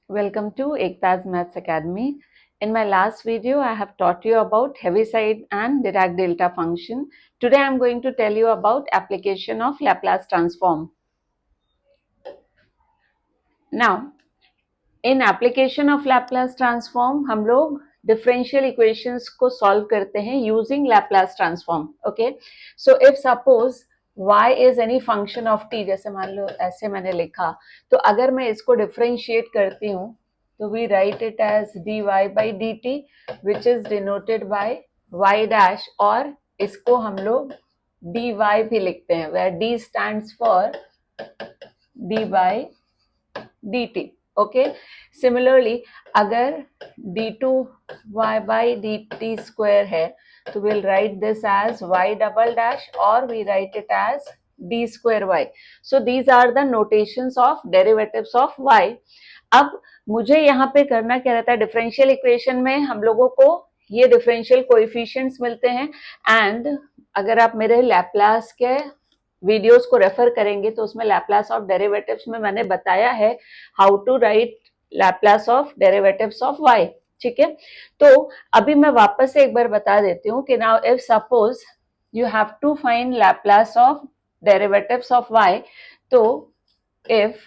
Welcome to Ekta's Maths Academy. In my last video, I have taught you about Heaviside and Dirac Delta function. Today, I am going to tell you about application of Laplace transform. Now, in application of Laplace transform, हम लोग differential equations को solve करते हैं using Laplace transform. Okay, so if suppose y is any function of t, जैसे मान लो ऐसे मैंने लिखा, तो अगर मैं इसको differentiate करती हूँ तो we write it as dy by dt which is denoted by y dash, और इसको हम लोग dy भी लिखते हैं where d stands for d by dt. Okay, similarly अगर d2y by dt स्क्वायर है तो we'll write this as y double dash or we write it as d square y. So these are the notations of derivatives of y. अब मुझे यहाँ पे करना क्या रहता है, डिफरेंशियल इक्वेशन में हम लोगों को ये डिफरेंशियल कोएफिशिएंट्स मिलते हैं, एंड अगर आप मेरे लैप्लास के वीडियोस को रेफर करेंगे तो उसमें लैप्लास ऑफ डेरिवेटिव्स में मैंने बताया है how to write Laplace of derivatives of y. ठीक है, तो अभी मैं वापस से एक बार बता देती हूँ कि now if suppose you have to find Laplace of derivatives of y, तो if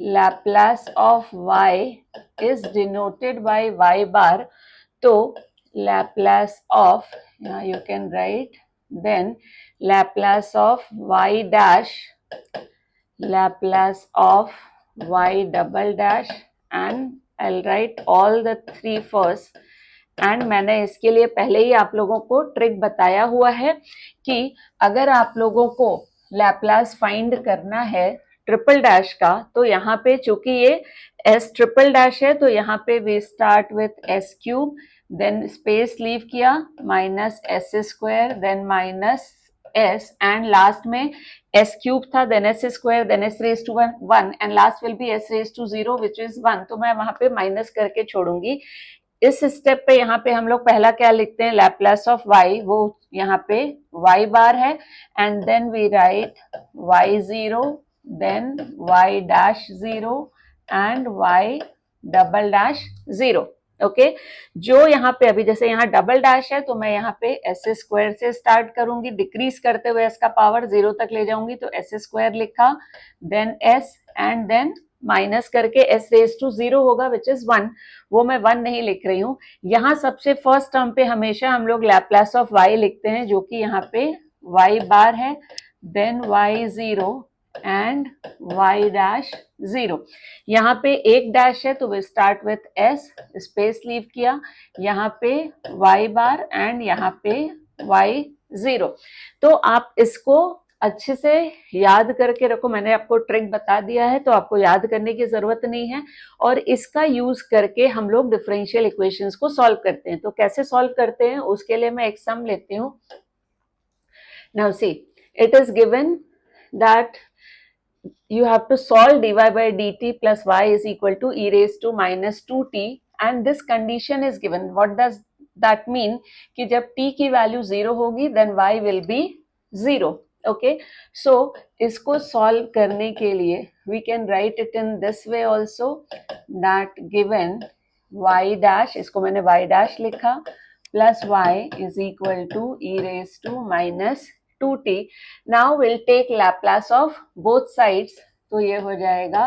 Laplace of y is denoted by y bar, तो Laplace of, you can write then Laplace of y dash, Laplace of y double dash, and I'll write all the three first. And मैंने इसके लिए पहले ही आप लोगों को trick बताया हुआ है कि अगर आप लोगों को लैप्लास फाइंड करना है ट्रिपल डैश का, तो यहाँ पे चूंकि ये एस ट्रिपल डैश है तो यहाँ पे we start with S cube, then space leave किया, minus S square, then minus s, and last में s क्यूब था, then s square, then s raise to 1 and last will be s raise to 0 which is 1. तो मैं वहां पे minus करके छोड़ूंगी. इस step पे यहाँ पे हम लोग पहला क्या लिखते हैं, लैप्लास ऑफ y, वो यहाँ पे y बार है, and then we write y0, then y dash 0 and y double dash 0. Okay, जो यहाँ पे अभी जैसे यहाँ डबल डैश है तो मैं यहाँ पे एस स्क्वायर से स्टार्ट करूंगी, डिक्रीज करते हुए एस का पावर 0 तक ले जाऊंगी, तो एस स्क्वायर लिखा, then s, and then minus करके एस रेज टू 0 होगा विच इज 1. वो मैं 1 नहीं लिख रही हूँ. यहाँ सबसे फर्स्ट टर्म पे हमेशा हम लोग लैप्लास ऑफ y लिखते हैं, जो कि यहाँ पे y बार है, then y0 and y dash 0. यहाँ पे एक डैश है तो we start with s, space leave किया, यहाँ पे y बार एंड यहाँ पे y0. तो आप इसको अच्छे से याद करके रखो, मैंने आपको ट्रिक बता दिया है तो आपको याद करने की जरूरत नहीं है, और इसका यूज करके हम लोग डिफरेंशियल इक्वेशंस को सॉल्व करते हैं. तो कैसे सॉल्व करते हैं उसके लिए मैं एक सम लेती हूँ. Now see, it is given that you have to solve dy by dt plus y is equal to e raised to minus 2t, and this condition is given. What does that mean? कि जब t की value 0 होगी then y will be 0. okay, so इसको solve करने के लिए we can write it in this way also, that given y dash, इसको मैंने y dash लिखा, plus y is equal to e raised to minus 2t. Now we'll take Laplace of both sides. तो ये हो जाएगा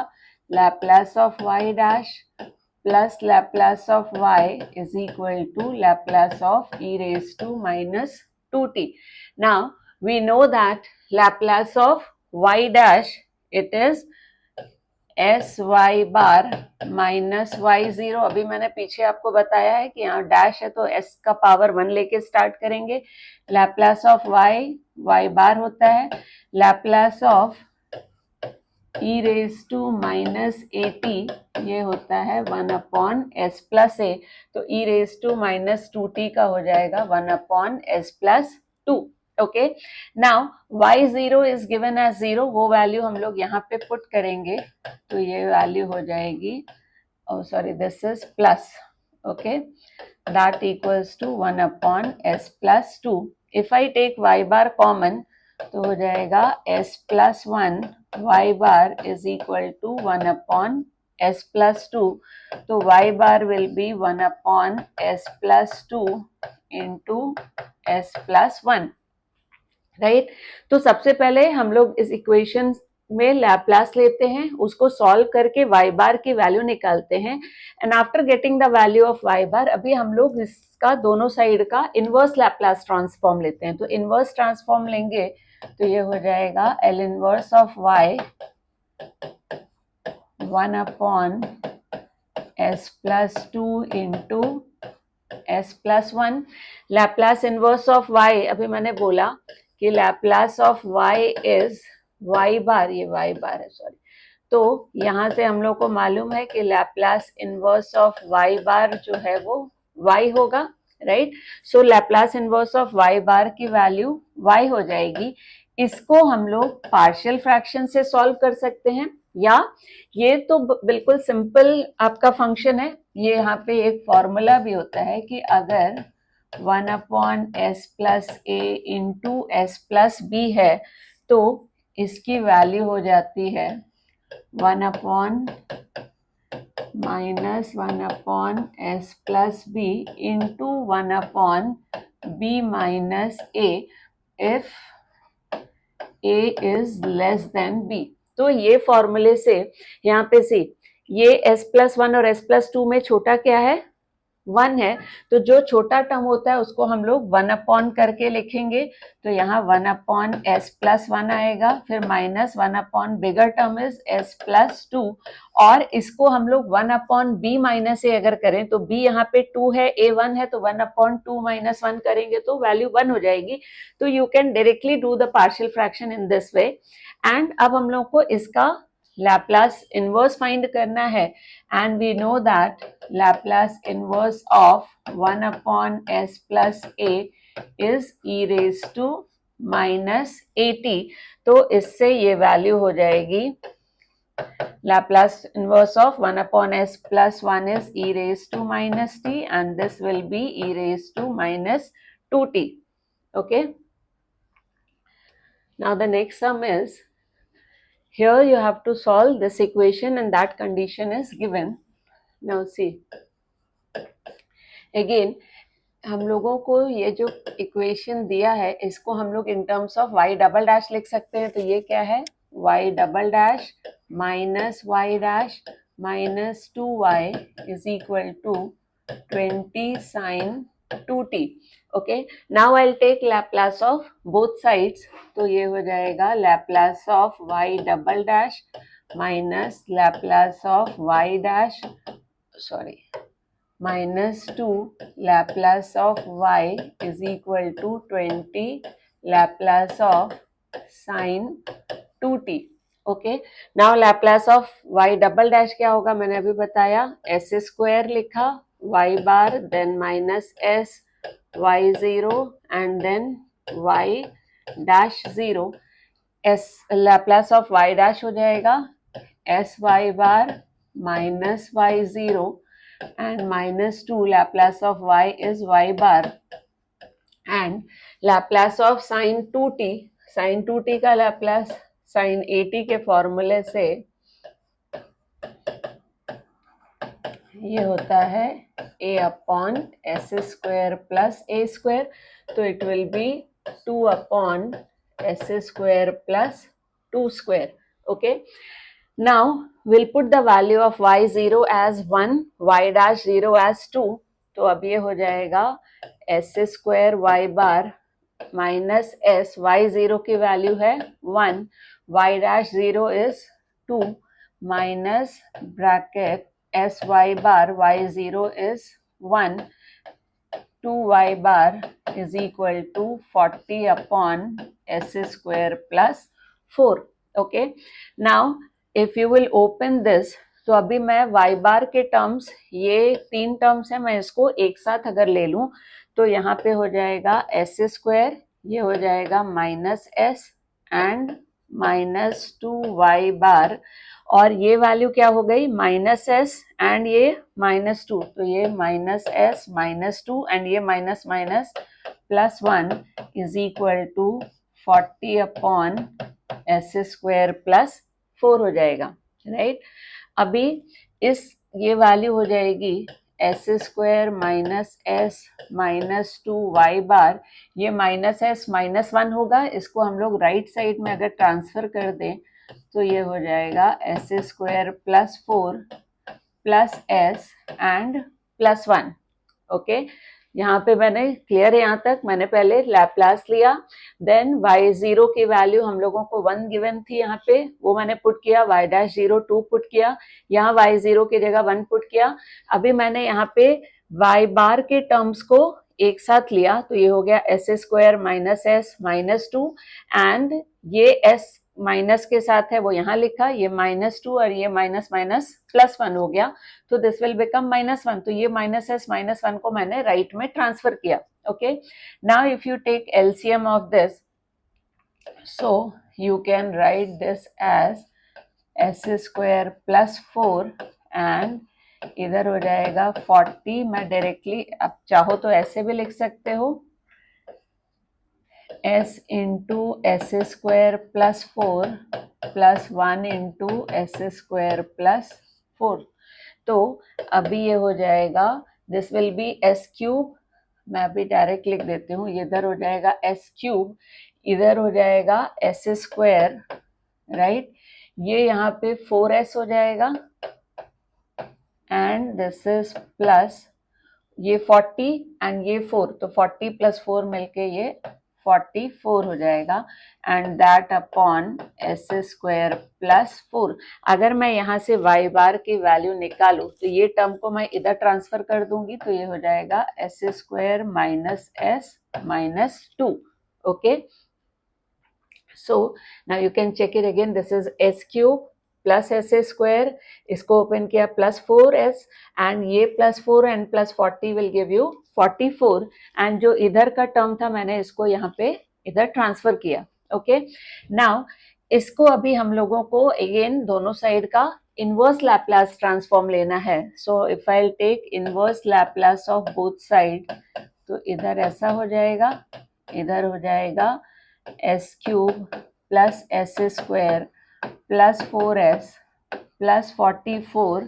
Laplace of y dash plus Laplace of y is equal to Laplace of e raised to minus 2t. Now we know that Laplace of y dash, it is s y bar minus y0. अभी मैंने पीछे आपको बताया है कि यहाँ dash है तो s का पावर 1 लेके स्टार्ट करेंगे. लैप्लास ऑफ y बार होता है, Laplace of e raise to minus at, ये होता है 1 अपॉन s प्लस a. तो e raise to minus 2t का हो जाएगा 1 upon s plus 2. Okay, now y0 is given as 0, वो वैल्यू हम लोग यहाँ पे पुट करेंगे तो ये वैल्यू हो जाएगी, sorry this is plus, okay, that equals to 1 upon s plus 2. If I take y bar common तो हो जाएगा s plus 1 y bar is equal to 1 upon s plus 2, तो y bar will be 1 upon s plus 2 into s plus 1, right. तो सबसे पहले हम लोग इस इक्वेशन में लैप्लास लेते हैं, उसको सॉल्व करके y बार की वैल्यू निकालते हैं, and after getting the value of y बार अभी हम लोग इसका दोनों साइड का इनवर्स लैप्लास ट्रांसफॉर्म लेते हैं। तो इनवर्स ट्रांसफॉर्म लेंगे तो ये हो जाएगा L inverse of y 1 upon s plus 2 into s plus 1। Laplace inverse of y, अभी मैंने बोला कि Laplace of y is y बार, ये y बार है सॉरी, तो यहाँ से हम लोग को मालूम है कि लैप्लास इनवर्स ऑफ y बार जो है वो y होगा, right. So Laplace inverse of y बार की वैल्यू y हो जाएगी। इसको हम लोग पार्शियल फ्रैक्शन से सॉल्व कर सकते हैं, या ये तो बिल्कुल सिंपल आपका फंक्शन है। ये यहाँ पे एक फॉर्मूला भी होता है कि अगर 1 अपॉन एस प्लस ए इंटू एस प्लस बी है तो इसकी वैल्यू हो जाती है 1 upon minus 1 upon s plus b into 1 upon B minus a if a is less than b. तो ये फॉर्मूले से यहाँ पे से ये s प्लस 1 और s प्लस 2 में छोटा क्या है, 1 है, तो जो छोटा टर्म होता है उसको हम लोग 1 अपॉन करके लिखेंगे। तो यहाँ 1 अपॉन s प्लस 1 आएगा, फिर minus 1 upon bigger term is s plus 2, और इसको हम लोग 1 अपॉन b माइनस ए अगर करें तो b यहाँ पे 2 है, a 1 है, तो 1 अपॉन 2 माइनस 1 करेंगे तो वैल्यू 1 हो जाएगी। तो you can directly do the partial fraction in this way. And अब हम लोग को इसका लैप्लास इनवर्स फाइंड करना है, and we know that Laplace inverse of 1 upon s plus a is e raised to minus at। तो इससे ये वैल्यू हो जाएगी Laplace inverse of 1 upon s plus 1 is e raised to minus t, and this will be e raised to minus 2t. Okay. Now the next sum is, here you have to solve this equation and that condition is given. Now see, again हम लोगों को ये जो equation दिया है इसको हम लोग in terms of y double dash लिख सकते हैं। तो ये क्या है, y double dash minus y dash minus 2y is equal to 20 sine 2t। Okay, now I will take Laplace of both sides. तो ये हो जाएगा Laplace of y double dash minus Laplace of y dash sorry minus 2 Laplace of y is equal to 20 Laplace of sin 2t. Okay, now Laplace of y double dash क्या होगा, मैंने अभी बताया, s square लिखा, y bar then minus s y0 and then y dash 0। s Laplace of y dash हो जाएगा s y bar minus y0 and minus 2 Laplace of y is y bar, and Laplace of sin 2t, sin 2t का Laplace sin 80 के फॉर्मूले से ये होता है a upon s square plus a square, तो it will be 2 upon s square plus 2 square. Okay, now we'll put the value of y0 as 1, y dash 0 as 2। तो अब ये हो जाएगा s स्क्वायर y बार माइनस s, y0 की value है 1, y dash 0 is 2 minus bracket s y bar y0 is 1, 2y bar is equal to 40 upon s square plus 4। Okay, now if you will open this, तो अभी मैं y बार के terms, ये 3 terms है, मैं इसको एक साथ अगर ले लूं तो यहाँ पे हो जाएगा s स्क्वायर, ये हो जाएगा minus s and minus 2y bar, और ये वैल्यू क्या हो गई माइनस s एंड ये माइनस 2, तो ये माइनस s माइनस 2 एंड ये minus minus plus 1 is equal to 40 upon s square plus 4 हो जाएगा, राइट। अभी इस ये वैल्यू हो जाएगी S square minus s minus 2 y बार, ये माइनस एस माइनस 1 होगा, इसको हम लोग राइट साइड में अगर ट्रांसफर कर दें तो ये हो जाएगा s square plus 4 plus S and plus 1। Okay, यहाँ पे मैंने क्लियर है, यहाँ तक मैंने पहले लैप्लास लिया, देन y0 की वैल्यू हम लोगों को 1 गिवन थी यहाँ पे, वो मैंने पुट किया, y डैश 0 2 पुट किया, यहाँ y0 की जगह 1 पुट किया। अभी मैंने यहाँ पे y बार के टर्म्स को एक साथ लिया, तो ये हो गया S square minus s minus 2 and ये s माइनस के साथ है वो यहाँ लिखा, ये -2 और ये माइनस माइनस प्लस 1 हो गया, तो दिस विल बिकम -1। तो ये माइनस एस माइनस 1 को मैंने राइट में ट्रांसफर किया। Okay, now if you take LCM of this, so you can write this as s square plus 4 and इधर हो जाएगा 40। मैं डायरेक्टली, अब चाहो तो ऐसे भी लिख सकते हो, s into s square plus 4 plus 1 into s square plus 4। तो अभी ये हो जाएगा, this will be S cube, मैं अभी डायरेक्ट लिख देती हूँ, इधर हो जाएगा एस क्यूब, इधर हो जाएगा एस स्क्वायर, राइट, ये यहाँ पे 4s हो जाएगा एंड दिस इज प्लस ये 40 एंड ये 4, तो 40 प्लस 4 मिलके ये 44 हो जाएगा and that upon S square plus 4। अगर मैं यहाँ से y बार की वैल्यू निकालूं तो ये टर्म को मैं इधर ट्रांसफर कर दूंगी, तो ये हो जाएगा s square minus s minus 2। Okay, so now you can check it again, this is s cube plus s square, इसको ओपन किया प्लस 4s एंड ये plus 4 and plus 40 will give you 44 and जो इधर का term था मैंने इसको यहाँ पे इधर ट्रांसफर किया। ओके, नाउ इसको अभी हम लोगों को अगेन दोनों साइड का इनवर्स लैप्लास ट्रांसफॉर्म लेना है। So if I take inverse Laplace of both side, तो इधर ऐसा हो जाएगा, इधर हो जाएगा s cube plus s square plus 4s plus 44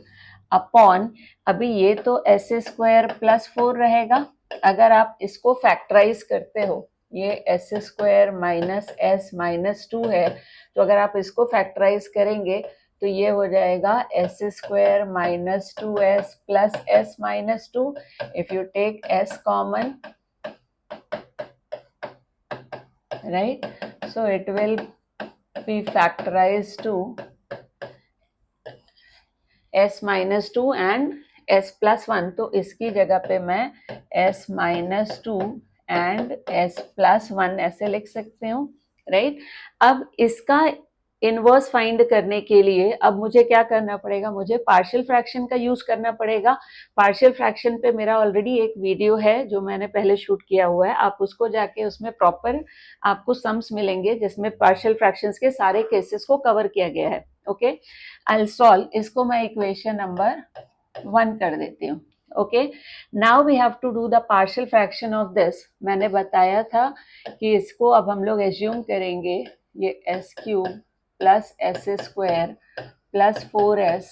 upon, अभी ये तो एस स्क्वायर प्लस 4 रहेगा, अगर आप इसको फैक्टराइज करते हो, ये S square minus s minus 2 है, तो अगर आप इसको फैक्टराइज करेंगे तो ये हो जाएगा s square minus 2s plus s minus 2। If you take s common, right, so it will be factorized to s minus 2 and s plus 1, तो इसकी जगह पे मैं s minus 2 and s plus 1 ऐसे लिख सकते हूँ, राइट। अब इसका इनवर्स फाइंड करने के लिए अब मुझे क्या करना पड़ेगा, मुझे पार्शियल फ्रैक्शन का यूज करना पड़ेगा। पार्शियल फ्रैक्शन पे मेरा ऑलरेडी एक वीडियो है जो मैंने पहले शूट किया हुआ है, आप उसको जाके उसमें प्रॉपर आपको सम्स मिलेंगे जिसमें पार्शियल फ्रैक्शंस के सारे केसेस को कवर किया गया है। ओके, आई विल सॉल्व, इसको मैं इक्वेशन नंबर 1 कर देती हूँ। Okay, now we have to do the partial fraction of this. मैंने बताया था कि इसको अब हम लोग एज्यूम करेंगे, ये S cube plus s square plus 4s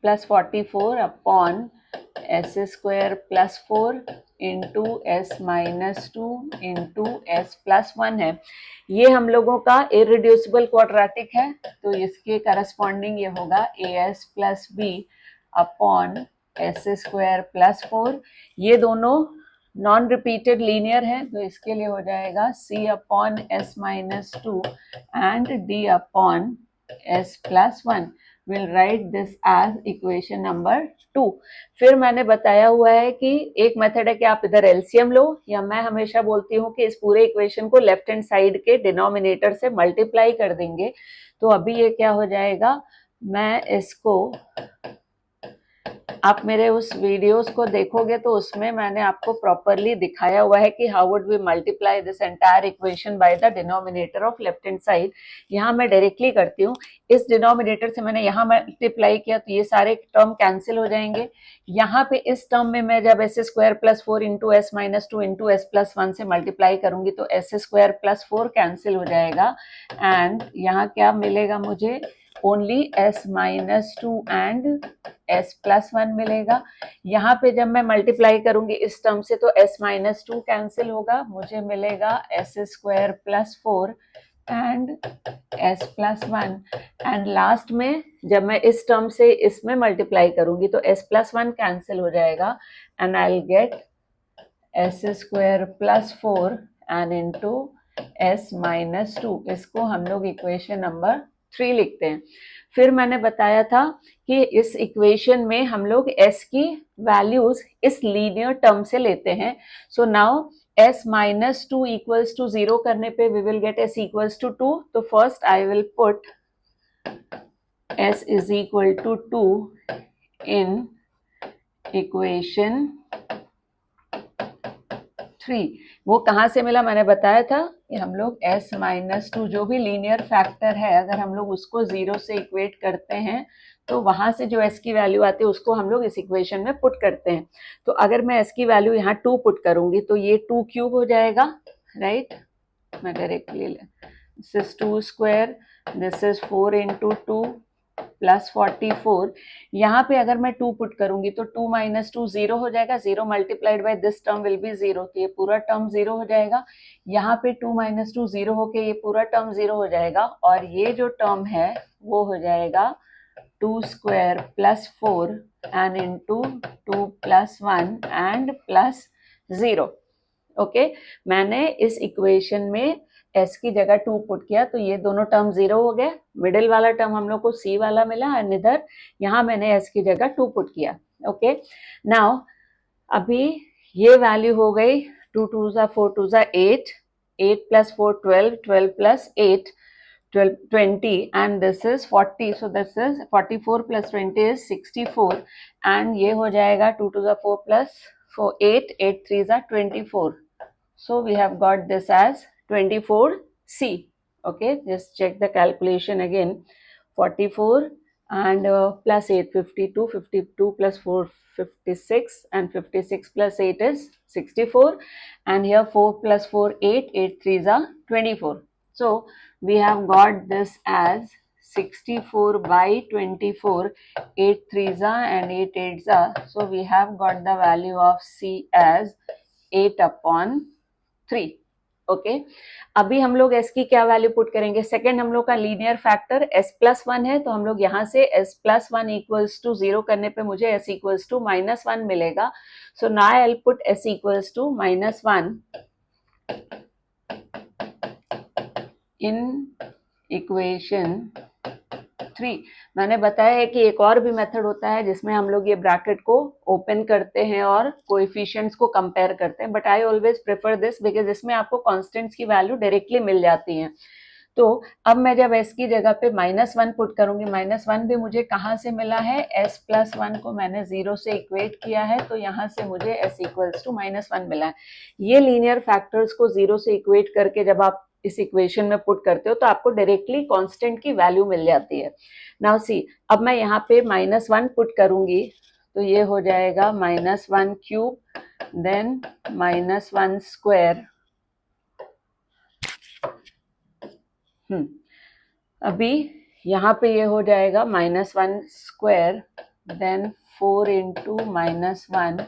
plus 44 upon S square plus 4 into S minus 2 into s plus 1 है। ये हम लोगों का इररिड्यूसिबल क्वाड्रेटिक है, तो इसके करस्पॉन्डिंग ये होगा A s plus B upon S square plus 4। ये दोनों नॉन रिपीटेड लीनियर है, तो इसके लिए हो जाएगा c upon s minus 2 and d upon s plus 1। Will write this as equation number 2। फिर मैंने बताया हुआ है कि एक मेथड है कि आप इधर एलसीएम लो, या मैं हमेशा बोलती हूँ कि इस पूरे इक्वेशन को लेफ्ट हैंड साइड के डिनोमिनेटर से मल्टीप्लाई कर देंगे। तो अभी ये क्या हो जाएगा, मैं इसको, आप मेरे उस वीडियोस को देखोगे तो उसमें मैंने आपको प्रॉपरली दिखाया हुआ है कि how would we multiply this entire equation by the denominator of left hand side. यहाँ मैं डायरेक्टली करती हूँ, इस डिनोमिनेटर से मैंने यहाँ मल्टीप्लाई किया तो ये सारे टर्म कैंसिल हो जाएंगे। यहाँ पे इस टर्म में मैं जब S square plus 4 into S minus 2 into s plus 1 से मल्टीप्लाई करूंगी तो एस स्क्वायर प्लस 4 कैंसिल हो जाएगा एंड यहाँ क्या मिलेगा मुझे, only s minus to and s plus one मिलेगा। यहाँ पे जब मैं मल्टीप्लाई करूंगी इस टर्म से तो s माइनस टू कैंसिल होगा, मुझे मिलेगा s square plus four and s plus one. And last में जब मैं इस टर्म से इसमें मल्टीप्लाई करूंगी तो s प्लस वन कैंसिल हो जाएगा and I will get s square plus four and into s minus to. इसको हम लोग इक्वेशन नंबर 3 लिखते हैं। फिर मैंने बताया था कि इस इक्वेशन में हम लोग s की वैल्यूज इस लीनियर टर्म से लेते हैं। So now s minus two equals to 0 करने पे we will get s equals to 2। तो first I will put s is equal to 2 in equation 3। वो कहाँ से मिला मैंने बताया था कि हम लोग s माइनस टू जो भी लीनियर फैक्टर है अगर हम लोग उसको 0 से इक्वेट करते हैं तो वहां से जो s की वैल्यू आती है उसको हम लोग इस इक्वेशन में पुट करते हैं। तो अगर मैं s की वैल्यू यहाँ 2 पुट करूंगी तो ये 2 क्यूब हो जाएगा, राइट। मैं directly this is 2 square, this is 4 into 2 plus 44। यहाँ पे अगर मैं 2 पुट करूंगी तो 2 माइनस 2 0 हो जाएगा, 0 multiplied by this term will be 0, तो ये पूरा टर्म 0 हो जाएगा। यहाँ पे 2 माइनस 2 0 होके ये पूरा टर्म 0 हो जाएगा और ये जो टर्म है वो हो जाएगा 2 square plus 4 and into 2 plus 1 and plus 0। Okay, मैंने इस इक्वेशन में s की जगह 2 पुट किया तो ये दोनों टर्म 0 हो गए, मिडिल वाला टर्म हम लोग को c वाला मिला एंड इधर यहाँ मैंने s की जगह 2 पुट किया। ओके, नाउ अभी ये वैल्यू हो गई 2 2 जा 4 2 जा 8, 8 plus 4 12, 12 plus 8 12 20 and this is 40, so this is 44 plus 20 is 64 and ये हो जाएगा 2 2 जा 4 plus 4 8, 8 3 जा 24, so we have got this as 24C. Okay, just check the calculation again. 44 and plus 8 52, 52 plus 4 56 and 56 plus 8 is 64 and here 4 plus 4 8, 8 3s are 24. So we have got this as 64 by 24, 8 3s are and 8 8s are. So we have got the value of C as 8 upon 3। Okay, अभी हम लोग s की क्या value put करेंगे। Second हम लोग का linear factor s plus one है तो हम लोग यहाँ से s plus one equals to 0 करने पे मुझे s equals to minus one मिलेगा। So now I will put s equals to minus one in equation 3। मैंने बताया है कि एक और भी मेथड होता है जिसमें हम लोग ये ब्रैकेट को ओपन करते हैं और कोएफिशिएंट्स को कंपेयर करते हैं, but I always prefer this because इसमें आपको कांस्टेंट्स की वैल्यू डायरेक्टली मिल जाती है। तो अब मैं जब s की जगह पे माइनस वन पुट करूंगी, माइनस वन भी मुझे कहाँ से मिला है, s प्लस वन को मैंने 0 से इक्वेट किया है तो यहाँ से मुझे s equals to minus one मिला है। ये लीनियर फैक्टर्स को 0 से इक्वेट करके जब आप इस इक्वेशन में पुट करते हो तो आपको डायरेक्टली कांस्टेंट की वैल्यू मिल जाती है। नाउ सी, अब मैं यहाँ पे माइनस वन पुट करूंगी तो ये हो जाएगा minus one cube then minus one square. अभी यहाँ पे ये हो जाएगा minus one square then 4 into minus one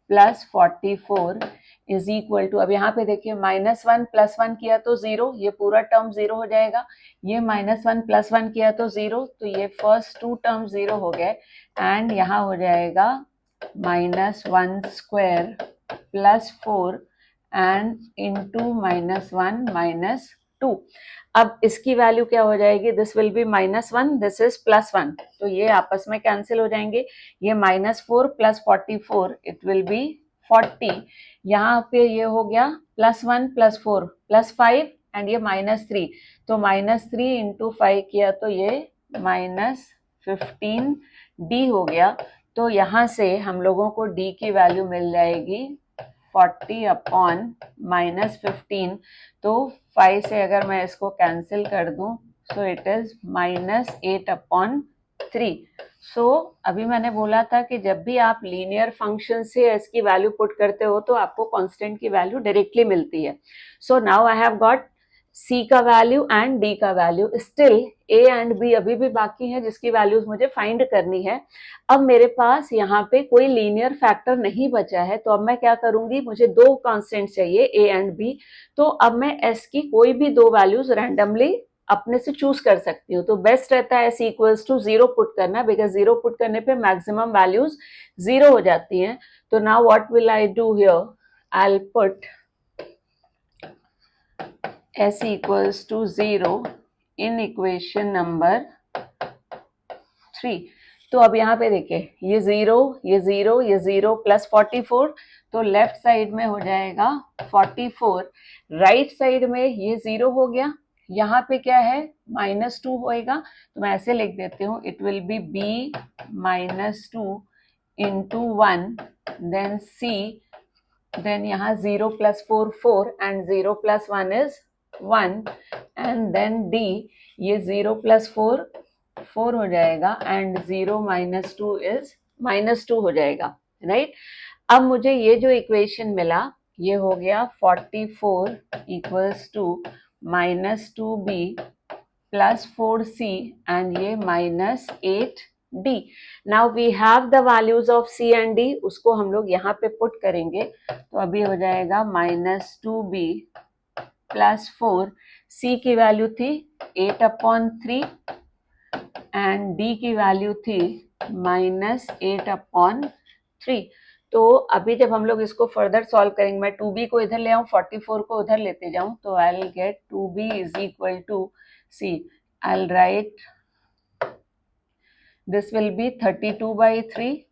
plus 44 is equal to, अब यहाँ पे देखिए माइनस वन प्लस वन किया तो 0, ये पूरा टर्म 0 हो जाएगा। ये माइनस वन प्लस वन किया तो 0, तो ये फर्स्ट टू टर्म 0 हो गए एंड यहाँ हो जाएगा minus one square plus 4 and into minus one minus 2। अब इसकी वैल्यू क्या हो जाएगी, this will be minus one, this is plus one, तो ये आपस में कैंसिल हो जाएंगे। ये minus 4 plus 44 it will B 40। यहाँ पे ये हो गया plus one plus 4 plus 5 and ये माइनस 3, तो माइनस 3 इंटू 5 किया तो ये माइनस 15 डी हो गया। तो यहाँ से हम लोगों को डी की वैल्यू मिल जाएगी 40 अपॉन माइनस 15, तो 5 से अगर मैं इसको कैंसिल कर दूं so it is minus 8 upon 3। सो अभी मैंने बोला था कि जब भी आप लीनियर फंक्शन से s की वैल्यू पुट करते हो तो आपको कांस्टेंट की वैल्यू डायरेक्टली मिलती है। So now I have got C का वैल्यू एंड डी का value. Still A and B अभी भी बाकी है जिसकी वैल्यूज मुझे फाइंड करनी है। अब मेरे पास यहाँ पे कोई लीनियर फैक्टर नहीं बचा है, तो अब मैं क्या करूंगी, मुझे दो कांस्टेंट चाहिए ए एंड बी। तो अब मैं एस की कोई भी दो वैल्यूज रैंडमली अपने से चूज कर सकती हूँ। तो बेस्ट रहता है एस इक्वल्स टू 0 पुट करना, बिकॉज 0 पुट करने पे मैक्सिमम वैल्यूज 0 हो जाती हैं। तो now what will I do here, I will put s equals to 0 in equation number 3। तो अब यहाँ पे देखिए, ये 0, ये 0, ये 0 प्लस 44, तो लेफ्ट साइड में हो जाएगा 44, राइट साइड में ये 0 हो गया, यहाँ पे क्या है -2 होएगा। तो मैं ऐसे लिख देती हूँ, it will be b -2 into 1, then c, then यहाँ 0 plus 4 4 and 0 plus 1 is 1, and then d, ये 0 plus 4 4 हो जाएगा and 0 minus 2 is -2 हो जाएगा, राइट। अब मुझे ये जो इक्वेशन मिला ये हो गया 44 equals to -2b plus 4c and ये -8d। Now we have the values of c and d, उसको हम लोग यहाँ पे पुट करेंगे। तो अभी हो जाएगा -2b प्लस 4, c की वैल्यू थी 8/3 एंड d की वैल्यू थी -8/3। तो अभी जब हम लोग इसको फर्दर सॉल्व करेंगे, मैं 2b को इधर ले आऊँ, 44 को उधर लेते जाऊँ, तो I will get 2b is equal to c। I'll write this will be 32/3,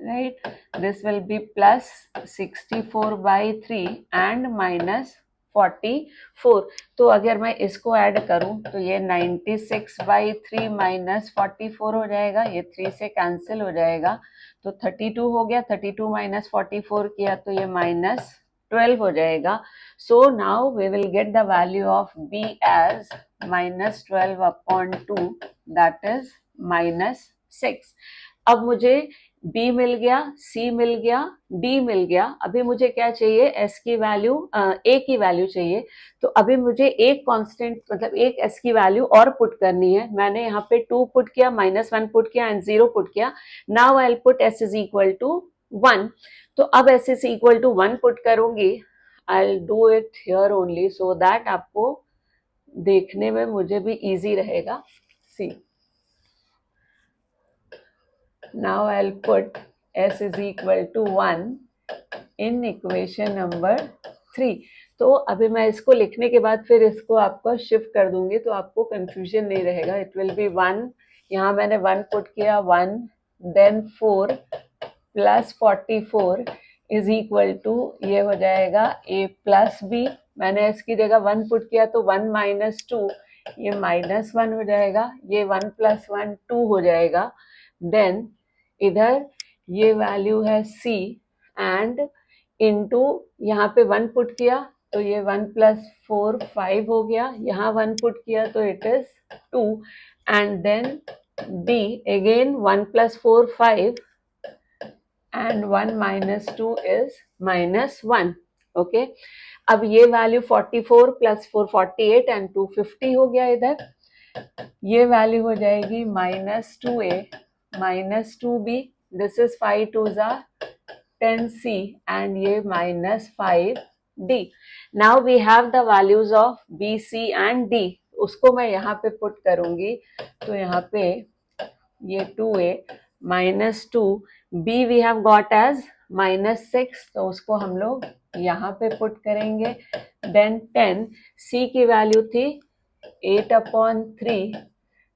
right? This will be plus 64/3 and -44। तो अगर मैं इसको ऐड करूं तो ये 96/3 -44 हो जाएगा, ये 3 से कैंसिल हो जाएगा, तो 32 हो गया, 32 - 44 किया तो ये -12 हो जाएगा। So now we will get the value of b as -12/2, that is -6। अब मुझे b मिल गया, c मिल गया, d मिल गया। अभी मुझे क्या चाहिए, s की वैल्यू, a की वैल्यू चाहिए। तो अभी मुझे एक कांस्टेंट मतलब एक s की वैल्यू और पुट करनी है। मैंने यहाँ पे 2 पुट किया, -1 पुट किया एंड 0 पुट किया। Now I will put s is equal to 1। तो अब s is equal to 1 put करूंगी। I will do it here only so that आपको देखने में मुझे भी इजी रहेगा। सी, now I'll put s is equal to 1 in equation number 3। तो अभी मैं इसको लिखने के बाद फिर इसको आपको शिफ्ट कर दूंगी तो आपको कंफ्यूजन नहीं रहेगा। इट विल बी 1, यहाँ मैंने 1 पुट किया, 1 then 4 plus 44 is equal to, ये हो जाएगा a प्लस b। मैंने इसकी जगह 1 पुट किया तो 1 - 2, ये -1 हो जाएगा, ये 1 + 1 2 हो जाएगा। देन इधर ये वैल्यू है c एंड इनटू यहाँ पे 1 पुट किया तो ये 1 + 4 5 हो गया, यहाँ 1 पुट किया तो it is 2 and then d again 1 + 4 5 and 1 - 2 is -1। Okay, अब ये वैल्यू 44 + 4 48 एंड 2 50 हो गया। इधर ये वैल्यू हो जाएगी -2a -2b, this is 5 2s are 10c and ये -5d। Now we have the values of b, c and d, उसको मैं यहाँ पे पुट करूंगी। तो यहाँ पे ये 2a -2, b we have got as -6, तो उसको हम लोग यहाँ पे पुट करेंगे। देन 10, c की वैल्यू थी 8/3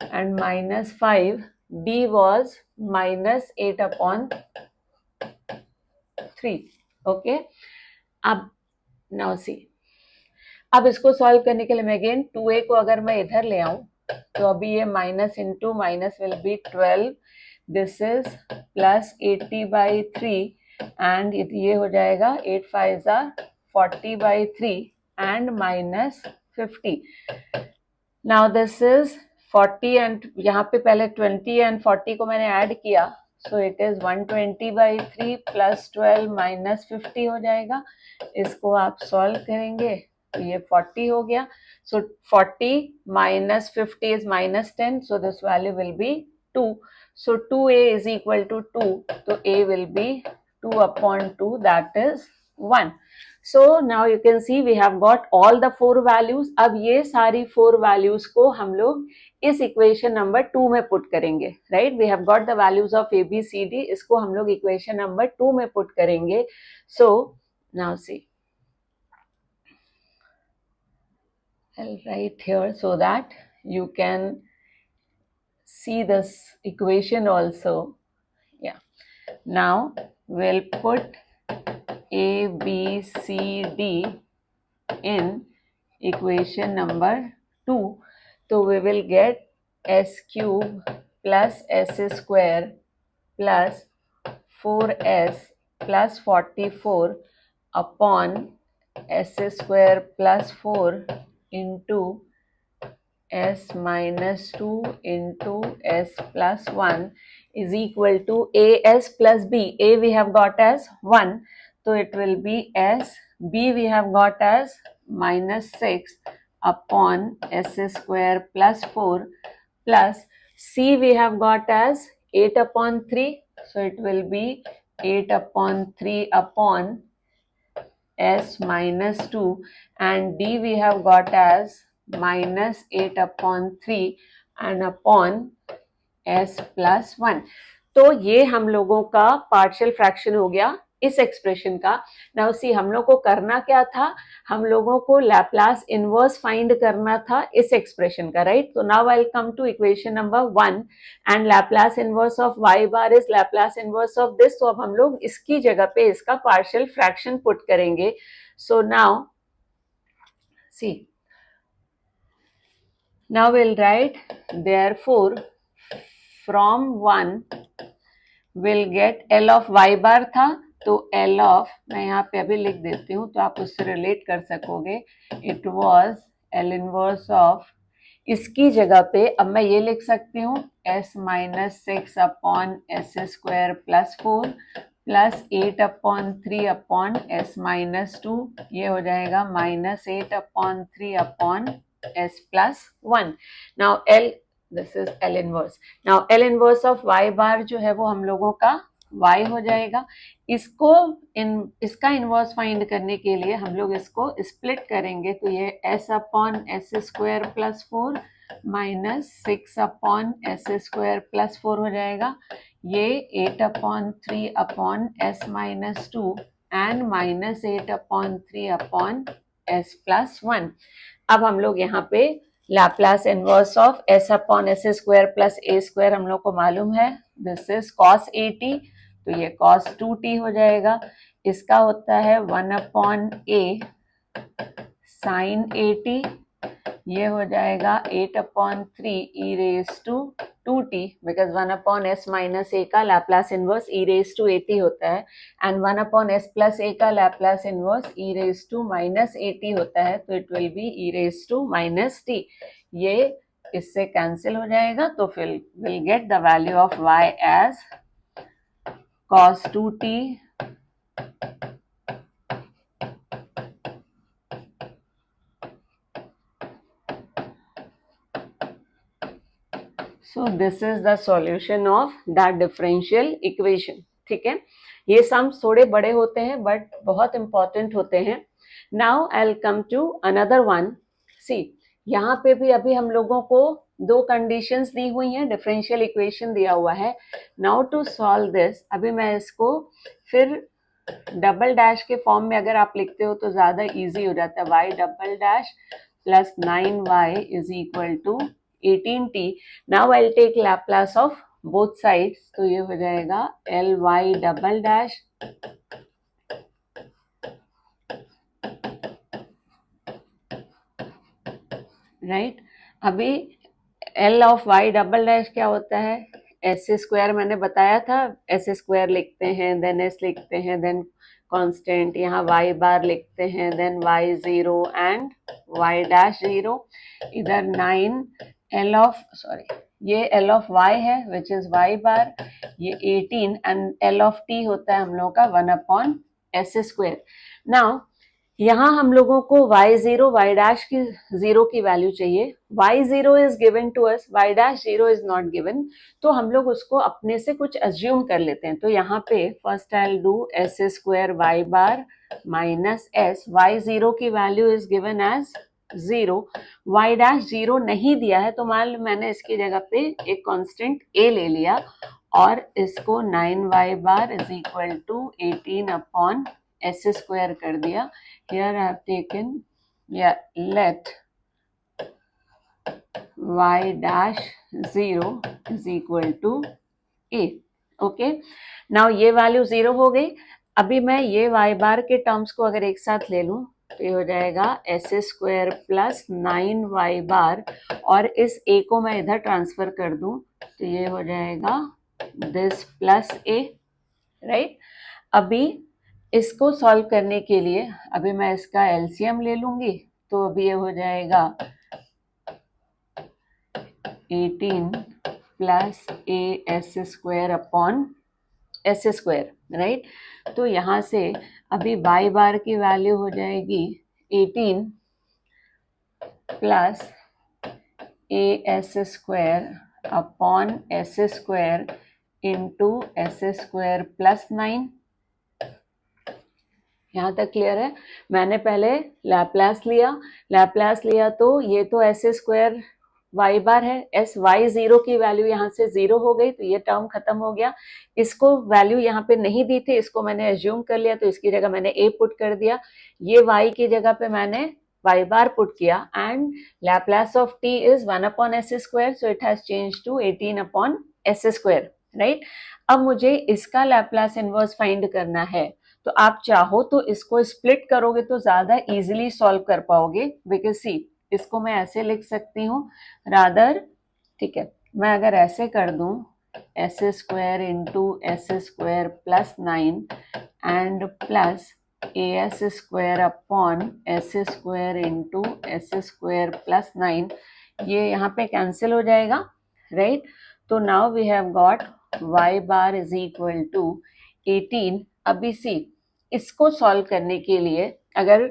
and -5, d was -8/3। ओके, अब नाउ सी, अब इसको सॉल्व करने के लिए मैं अगेन 2a को अगर मैं इधर ले आऊं तो अभी ये minus into minus will be 12, this is plus 80/3 and ये हो जाएगा 8 5s are 40/3 and -50। Now this is 40 and यहाँ पे पहले 20 एंड 40 को मैंने ऐड किया, सो इट इज 120/3 प्लस 12 -50 हो जाएगा। इसको आप सॉल्व करेंगे तो ये 40 हो गया। So 40 minus 50 is minus 10. So this value will be 2. So 2a is equal to 2. So a will be 2 upon 2, that is 1. So now you can see we have got all the 4 values. अब ये सारी 4 values को हम लोग इस equation number 2 में put करेंगे, right. We have got the values of A B C D. इसको हम लोग इक्वेशन नंबर 2 में पुट करेंगे. So now see, I'll write here so that you can see this equation also. Yeah. Now we'll put A, B, C, D in equation number 2. So we will get s cube plus s square plus 4s plus 44 upon s square plus 4 into s minus 2 into s plus 1 is equal to as plus b. A we have got as 1, so it will be s. B we have got as minus 6 upon s square plus 4 plus c we have got as 8 upon 3, so it will be 8 upon 3 upon s minus 2, and d we have got as minus 8 upon 3 and upon s plus 1. तो ये हम लोगों का partial fraction हो गया इस expression का. Now see, हम लोग को करना क्या था, हम लोगों को लैप्लास इनवर्स फाइंड करना था इस एक्सप्रेशन का, राइट. तो now I will come to equation number 1 and Laplace inverse of y bar is Laplace inverse of this. तो अब हम लोग इसकी जगह पे इसका पार्शियल फ्रैक्शन पुट करेंगे. So now C, now we'll write therefore from 1 we'll get L of y bar था, तो L of, मैं यहाँ पे अभी लिख देती हूँ तो आप उससे रिलेट कर सकोगे. It was L inverse of, इसकी जगह पे अब मैं ये लिख सकती हूँ s minus 6 upon s square plus 4 plus 8 upon 3 upon s minus 2, ये हो जाएगा minus 8 upon 3 upon s plus 1. Now L, this is L inverse. Now L inverse of y bar जो है वो हम लोगों का y हो जाएगा. इसको इसका इनवर्स फाइंड करने के लिए हम लोग इसको स्प्लिट करेंगे, तो ये s upon s square plus 4 minus 6 upon s square plus 4 हो जाएगा. ये 8 upon 3 upon s minus 2 and minus 8 upon 3 upon s plus 1. अब हम लोग यहाँ पे Laplace inverse of s upon s square plus a square हम लोग को मालूम है, दिस इज cos 80, तो ये cos 2t हो जाएगा. इसका होता है 1 अपॉन a sin 80, ये हो जाएगा 8 upon 3 e raise to 2t, because 1 upon s minus a का Laplace inverse e raise to 80 होता है, and 1 upon s plus a का Laplace inverse e raise to minus 80 होता है, तो it will be e raise to minus t. ये इससे cancel हो जाएगा, तो फिर will get the value of y as cos 2t So this is the solution of that differential equation. ठीक है, ये सम्स थोड़े बड़े होते हैं बट बहुत इंपॉर्टेंट होते हैं. Now I will come to another one. See, यहाँ पे भी अभी हम लोगों को दो कंडीशंस दी हुई हैं, डिफरेंशियल इक्वेशन दिया हुआ है. नाउ टू सॉल्व दिस, अभी मैं इसको फिर डबल डैश के फॉर्म में अगर आप लिखते हो तो ज़्यादा इजी हो जाता है. y double dash plus 9y is equal to 18t. Now I'll take Laplace of both sides, तो ये हो जाएगा ly डबल डैश राइट. अभी L of y double dash क्या होता है, एस स्क्वायर मैंने बताया था, एस स्क्वायर लिखते हैं, देन एस लिखते हैं, देन कांस्टेंट, यहाँ y बार लिखते हैं, then y 0 and y dash 0. इधर 9 L ऑफ, सॉरी, ये L ऑफ y है विच इज y बार, ये 18 एंड L ऑफ t होता है हम लोगों का 1 अपॉन एस स्क्वायर. नाउ यहाँ हम लोगों को y0 y डैश की 0 की वैल्यू चाहिए। y0 is given to us, y dash 0 is not given, तो हम लोग उसको अपने से कुछ अज्यूम कर लेते हैं। तो यहाँ पे first I do s square y bar minus s, y0 की value is given as 0, y dash 0 नहीं दिया है, तो मान लो मैंने इसकी जगह पे एक कांस्टेंट a ले लिया और इसको 9y bar is equal to 18 upon S square कर दिया। Here I have taken, yeah, let y dash 0 is equal to a. Okay, now ये वैल्यू 0 हो गई। अभी मैं ये y बार के टर्म्स को अगर एक साथ ले लूं तो ये हो जाएगा एस स्क्वायर प्लस 9y बार, और इस a को मैं इधर ट्रांसफर कर दूं तो ये हो जाएगा दिस प्लस a, राइट। अभी इसको सॉल्व करने के लिए अभी मैं इसका एलसीएम ले लूंगी, तो अभी ये हो जाएगा 18 plus A s square upon S square, right. तो यहाँ से अभी बाई बार की वैल्यू हो जाएगी 18 plus A s square upon S square into s square plus 9। यहाँ तक क्लियर है। मैंने पहले लैप्लास लिया तो ये तो एस स्क्वायर वाई बार है, एस वाई 0 की वैल्यू यहाँ से 0 हो गई, तो ये टर्म खत्म हो गया। इसको वैल्यू यहाँ पे नहीं दी थी, इसको मैंने एज्यूम कर लिया, तो इसकी जगह मैंने a पुट कर दिया। ये y की जगह पे मैंने y बार पुट किया, and Laplace of t is 1 upon S square, so it has change to 18 upon S square, right. अब मुझे इसका लैप्लास इनवर्स फाइंड करना है, तो आप चाहो तो इसको स्प्लिट करोगे तो ज्यादा इजीली सॉल्व कर पाओगे, बिकॉज सी इसको मैं ऐसे लिख सकती हूँ रादर, ठीक है। मैं अगर ऐसे कर दूं s square into s square plus 9 and plus A s square upon S square into s square plus 9, ये यहाँ पे कैंसिल हो जाएगा, राइट। तो now we have got y bar is equal to 18। अभी सी इसको सॉल्व करने के लिए अगर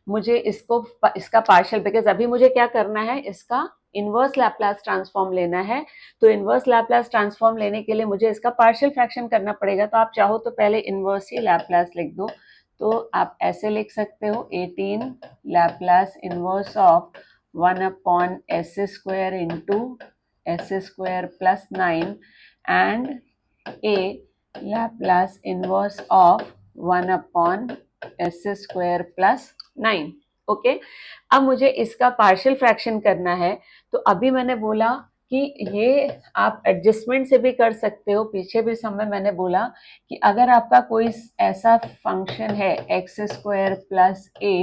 मुझे इसका पार्शियल, बिकॉज अभी मुझे क्या करना है, इसका इनवर्स लैप्लास ट्रांसफॉर्म लेना है, तो इनवर्स लैप्लास ट्रांसफॉर्म लेने के लिए मुझे इसका पार्शियल फ्रैक्शन करना पड़ेगा। तो आप चाहो तो पहले इनवर्स ही लैप्लास लिख दो, तो आप ऐसे लिख सकते हो 18 Laplace inverse of 1 upon S square into s square plus 9 and a Laplace inverse of 1 upon s square plus 9। Okay, अब मुझे इसका पार्शियल फ्रैक्शन करना है, तो अभी मैंने बोला कि ये आप एडजस्टमेंट से भी कर सकते हो। पीछे भी समय मैंने बोला कि अगर आपका कोई ऐसा फंक्शन है एक्स स्क्वायर प्लस ए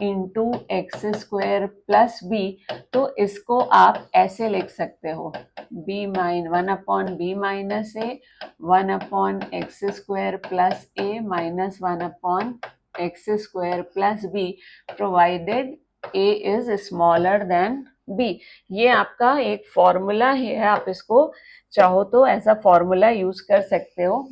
into X square plus B, तो इसको आप ऐसे लिख सकते हो B minus 1 upon B minus A 1 upon X square plus A minus 1 upon X square plus B provided A is smaller than B. ये आपका एक फॉर्मूला ही है, आप इसको चाहो तो ऐसा फॉर्मूला यूज कर सकते हो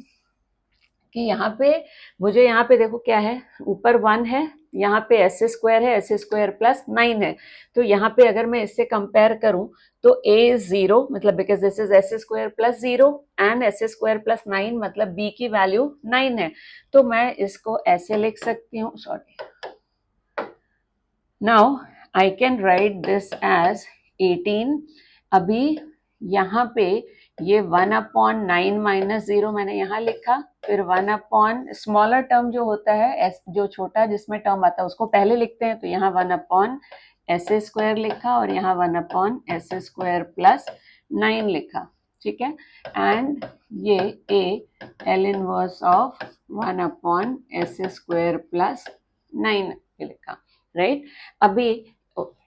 कि यहाँ पे मुझे यहाँ पे देखो क्या है, ऊपर 1 है, यहाँ पे एस स्क्वायर है, एस स्क्वायर प्लस 9 है, तो यहाँ पे अगर मैं इससे कंपेयर करूं तो a इज 0, मतलब because this is S square plus 0 and S square plus 9, मतलब b की वैल्यू 9 है, तो मैं इसको ऐसे लिख सकती हूँ, sorry, now I can write this as 18। अभी यहाँ पे ये 1 अपॉन 9 माइनस 0 मैंने यहाँ लिखा, फिर 1 अपॉन स्मॉलर टर्म जो होता है, जो छोटा जिसमें टर्म आता है उसको पहले लिखते हैं, तो यहाँ 1 अपॉन एस स्क्वायर लिखा और यहाँ 1 अपॉन एस स्क्वायर प्लस 9 लिखा, ठीक है। एंड ये a L inverse of 1 upon S square plus 9 लिखा, राइट। अभी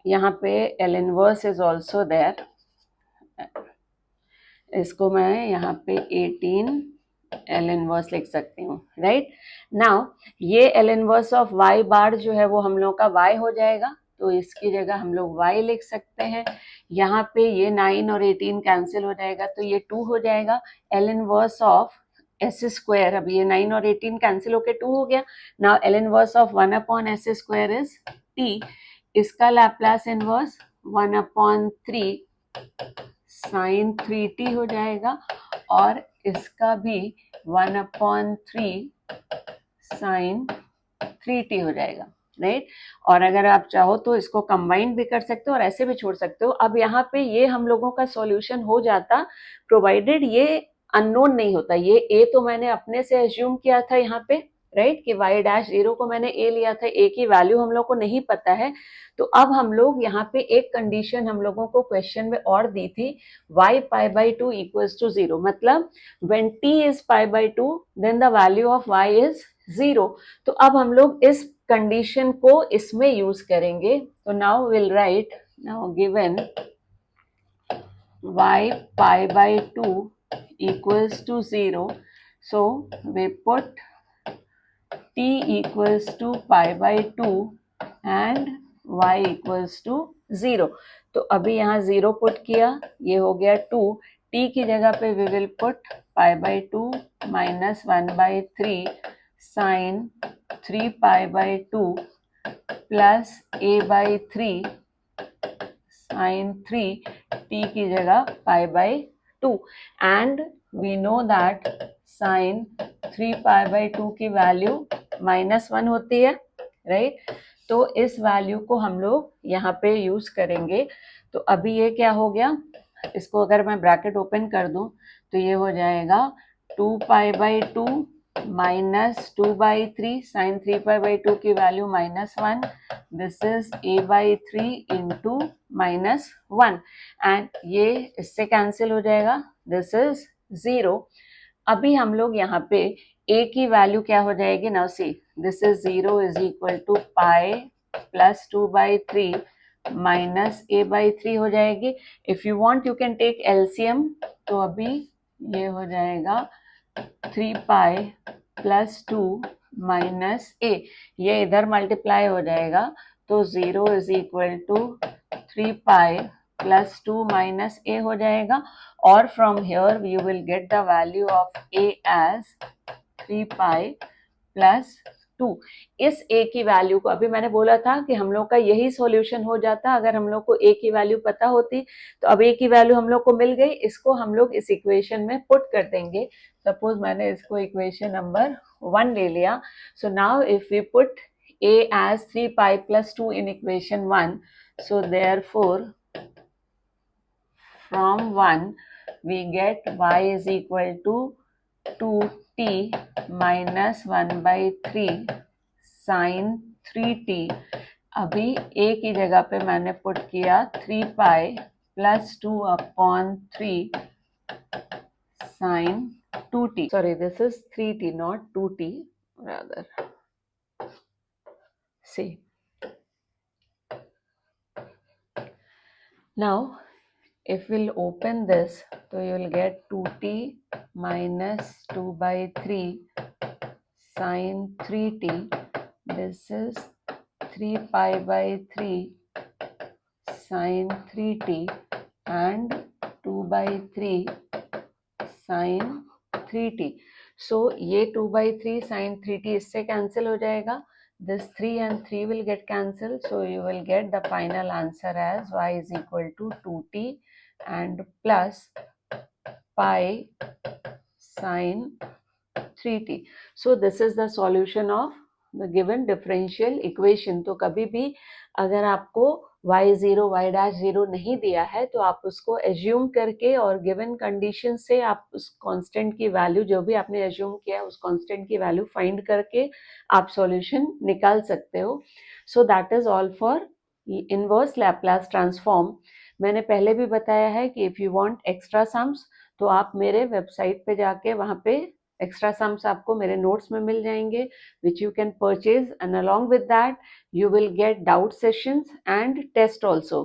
यहाँ पे L inverse is also there, इसको मैं यहाँ पे 18 एल इनवर्स लिख सकती हूँ, राइट। नाउ ये एल इनवर्स ऑफ y बार जो है वो हम लोग का y हो जाएगा, तो इसकी जगह हम लोग y लिख सकते हैं। यहाँ पे ये 9 और 18 कैंसिल हो जाएगा, तो ये 2 हो जाएगा। L inverse of S square, अब ये 9 और 18 कैंसिल होके 2 हो गया. Now L inverse of 1 upon S square is T. इसका Laplace inverse 1 upon 3 sine 3t हो जाएगा और इसका भी 1 अपॉन 3 साइन 3t हो जाएगा, राइट. और अगर आप चाहो तो इसको कंबाइन भी कर सकते हो और ऐसे भी छोड़ सकते हो. अब यहाँ पे ये हम लोगों का सॉल्यूशन हो जाता प्रोवाइडेड ये अननोन नहीं होता. ये ए तो मैंने अपने से एज्यूम किया था यहाँ पे, राइट, कि y डैश 0 को मैंने a लिया था, a की वैल्यू हम लोग को नहीं पता है. तो अब हम लोग यहाँ पे एक कंडीशन हम लोगों को क्वेश्चन में और दी थी, y pi by 2 equals to 0, मतलब when t is pi by 2 then the value of y is 0. तो अब हम लोग इस कंडीशन को इसमें यूज करेंगे. तो now will write, now given y pi by 2 equals to 0, so we put t equals to pi by 2 and y equals to 0. तो अभी यहाँ 0 पुट किया, ये हो गया 2. t की जगह पे we will put pi by 2 minus 1 by 3 sin 3 pi by 2 plus a by 3 sin 3 t की जगह pi by 2. and we know that sin 3 pi by 2 की वैल्यू -1 होती है, राइट. तो इस वैल्यू को हम लोग यहाँ पे यूज करेंगे. तो अभी ये क्या हो गया, इसको अगर मैं ब्रैकेट ओपन कर दूं तो ये हो जाएगा 2 pi by 2 minus 2 by 3 sine 3 pi by 2 की value -1. This is a by 3 into -1 and ये इससे कैंसिल हो जाएगा. This is 0. अभी हम लोग यहाँ पे a की वैल्यू क्या हो जाएगी, now see this is 0 is equal to pi plus 2 by 3 minus a by 3 हो जाएगी. If you want you can take LCM. तो अभी ये हो जाएगा 3 पाई प्लस 2 माइनस a, ये इधर मल्टीप्लाई हो जाएगा. तो 0 is equal to 3 pi plus 2 minus a हो जाएगा. और from here you will get the value of a as 3 pi plus 2. इस a की वैल्यू को, अभी मैंने बोला था कि हम लोग का यही सॉल्यूशन हो जाता अगर हम लोग को a की वैल्यू पता होती. तो अब a की वैल्यू हम लोग को मिल गई, इसको हम लोग इस इक्वेशन में पुट कर देंगे. सपोज मैंने इसको इक्वेशन नंबर 1 ले लिया. So now if we put a as 3 pi plus 2 in equation 1, so therefore from 1 we get y is equal to 2t minus 1 by 3 sin 3t. अभी a की जगह पे मैंने पुट किया 3 pi plus 2 upon 3 sin 2t. Sorry, this is 3t, not 2t rather. See. Now, if we'll open this, so you will get 2t minus 2 by 3 sin 3t. This is 3 pi by 3 sin 3t and 2 by 3 sin 3t. So ये 2 by 3 sin 3t इससे cancel हो जाएगा. This 3 and 3 will get cancelled, so you will get the final answer as y is equal to 2t and plus pi sin 3t. So this is the solution of the given differential equation. तो कभी भी अगर आपको y0 y dash 0 नहीं दिया है तो आप उसको एज्यूम करके और गिवन कंडीशन से आप उस कांस्टेंट की वैल्यू, जो भी आपने एज्यूम किया है उस कांस्टेंट की वैल्यू फाइंड करके आप सॉल्यूशन निकाल सकते हो. So that is all for inverse Laplace transform. मैंने पहले भी बताया है कि if you want extra sums तो आप मेरे वेबसाइट पे जाके वहाँ पे एक्स्ट्रा सम्स आपको मेरे नोट्स में मिल जाएंगे, which you can purchase, and along with that you will get doubt sessions and test also.